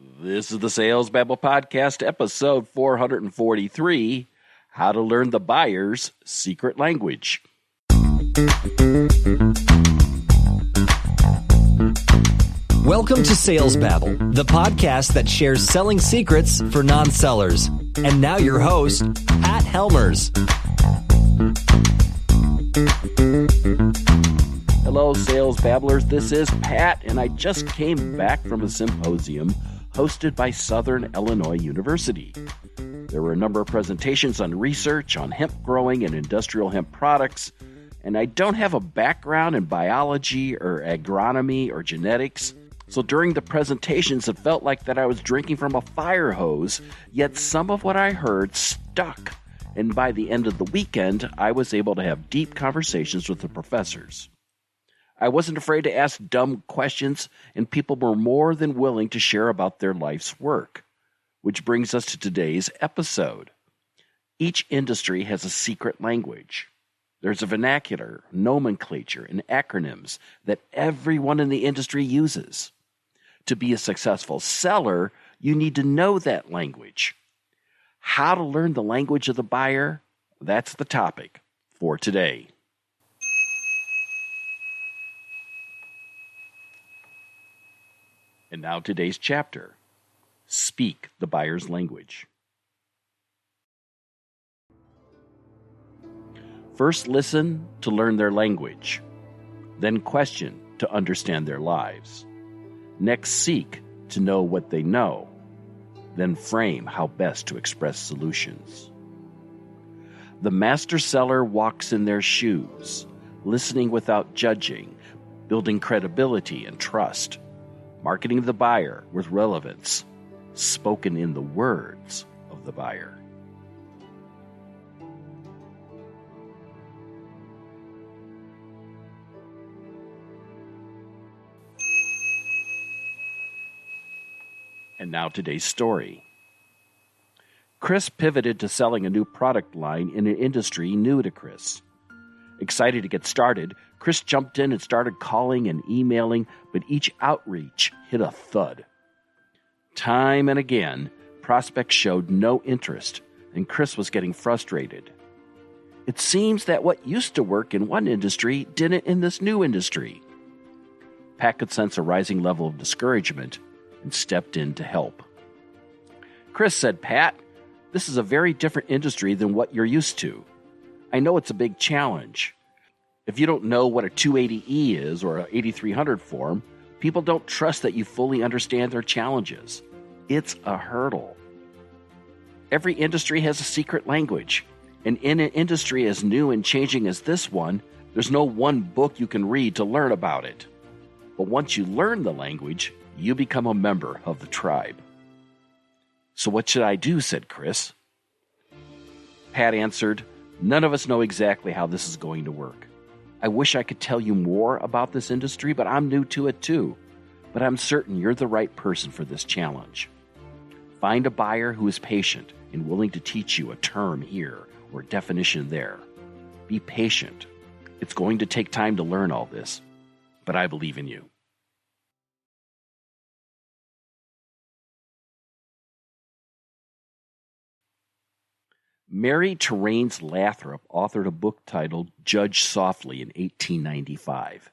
This is the Sales Babble Podcast, episode 443, How to Learn the Buyer's Secret Language. Welcome to Sales Babble, the podcast that shares selling secrets for non-sellers. And now your host, Pat Helmers. Hello, Sales Babblers. This is Pat, and I just came back from a symposium hosted by Southern Illinois University. There were a number of presentations on research on hemp growing and industrial hemp products, and I don't have a background in biology or agronomy or genetics, so during the presentations it felt like that I was drinking from a fire hose, yet some of what I heard stuck, and by the end of the weekend I was able to have deep conversations with the professors. I wasn't afraid to ask dumb questions, and people were more than willing to share about their life's work. Which brings us to today's episode. Each industry has a secret language. There's a vernacular, nomenclature, and acronyms that everyone in the industry uses. To be a successful seller, you need to know that language. How to learn the language of the buyer? That's the topic for today. And now today's chapter. Speak the buyer's language. First listen to learn their language. Then question to understand their lives. Next seek to know what they know. Then frame how best to express solutions. The master seller walks in their shoes, listening without judging, building credibility and trust. Marketing the buyer with relevance, spoken in the words of the buyer. And now today's story. Chris pivoted to selling a new product line in an industry new to Chris. Excited to get started, Chris jumped in and started calling and emailing, but each outreach hit a thud. Time and again, prospects showed no interest, and Chris was getting frustrated. It seems that what used to work in one industry didn't in this new industry. Pat could sense a rising level of discouragement and stepped in to help. Chris said, "Pat, this is a very different industry than what you're used to. I know it's a big challenge. If you don't know what a 280E is or an 8300 form, people don't trust that you fully understand their challenges. It's a hurdle. Every industry has a secret language, and in an industry as new and changing as this one, there's no one book you can read to learn about it. But once you learn the language, you become a member of the tribe." "So what should I do?" said Chris. Pat answered, "None of us know exactly how this is going to work. I wish I could tell you more about this industry, but I'm new to it too. But I'm certain you're the right person for this challenge. Find a buyer who is patient and willing to teach you a term here or a definition there. Be patient. It's going to take time to learn all this, but I believe in you." Mary Terrains Lathrop authored a book titled Judge Softly in 1895,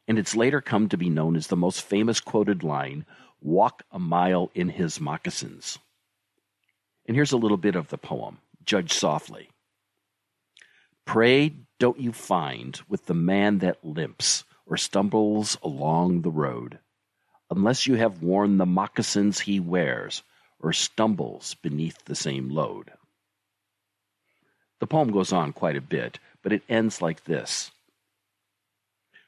and it's later come to be known as the most famous quoted line, "Walk a mile in his moccasins." And here's a little bit of the poem, Judge Softly. "Pray don't you find with the man that limps or stumbles along the road, unless you have worn the moccasins he wears or stumbles beneath the same load." The poem goes on quite a bit, but it ends like this.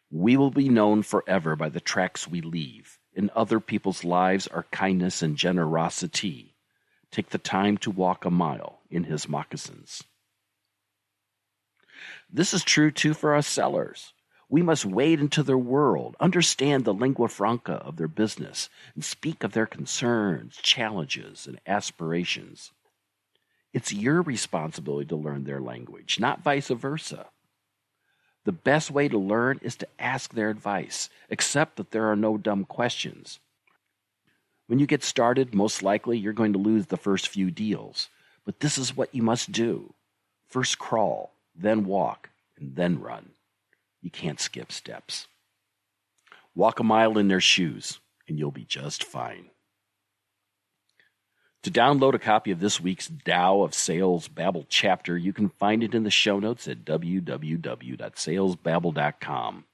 "We will be known forever by the tracks we leave. In other people's lives our kindness and generosity. Take the time to walk a mile in his moccasins." This is true, too, for us sellers. We must wade into their world, understand the lingua franca of their business, and speak of their concerns, challenges, and aspirations. It's your responsibility to learn their language, not vice versa. The best way to learn is to ask their advice. Accept that there are no dumb questions. When you get started, most likely you're going to lose the first few deals. But this is what you must do. First crawl, then walk, and then run. You can't skip steps. Walk a mile in their shoes, and you'll be just fine. To download a copy of this week's Tao of Sales Babble chapter, you can find it in the show notes at www.salesbabble.com.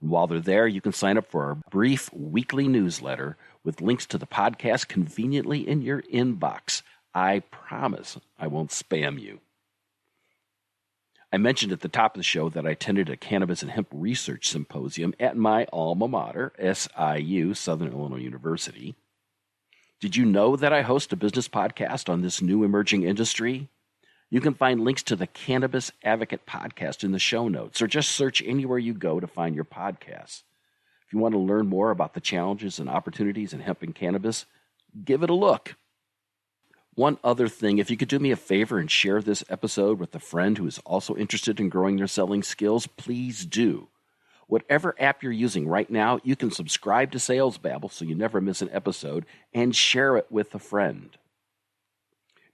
And while they're there, you can sign up for our brief weekly newsletter with links to the podcast conveniently in your inbox. I promise I won't spam you. I mentioned at the top of the show that I attended a cannabis and hemp research symposium at my alma mater, SIU, Southern Illinois University. Did you know that I host a business podcast on this new emerging industry? You can find links to the Cannabis Advocate podcast in the show notes, or just search anywhere you go to find your podcasts. If you want to learn more about the challenges and opportunities in hemp and cannabis, give it a look. One other thing, if you could do me a favor and share this episode with a friend who is also interested in growing their selling skills, please do. Whatever app you're using right now, you can subscribe to Sales Babble so you never miss an episode and share it with a friend.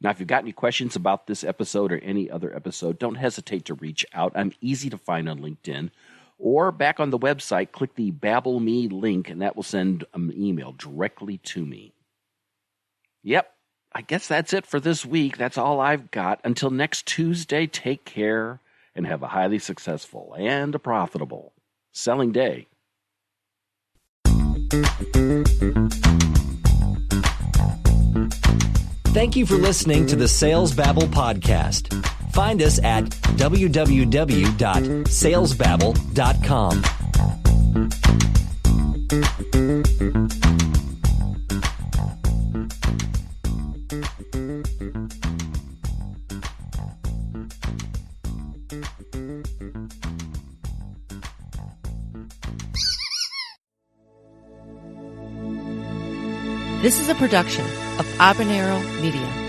Now, if you've got any questions about this episode or any other episode, don't hesitate to reach out. I'm easy to find on LinkedIn. Or back on the website, click the Babble Me link, and that will send an email directly to me. Yep, I guess that's it for this week. That's all I've got. Until next Tuesday, take care and have a highly successful and a profitable selling day. Thank you for listening to the Sales Babble podcast. Find us at www.salesbabble.com. This is a production of Habanero Media.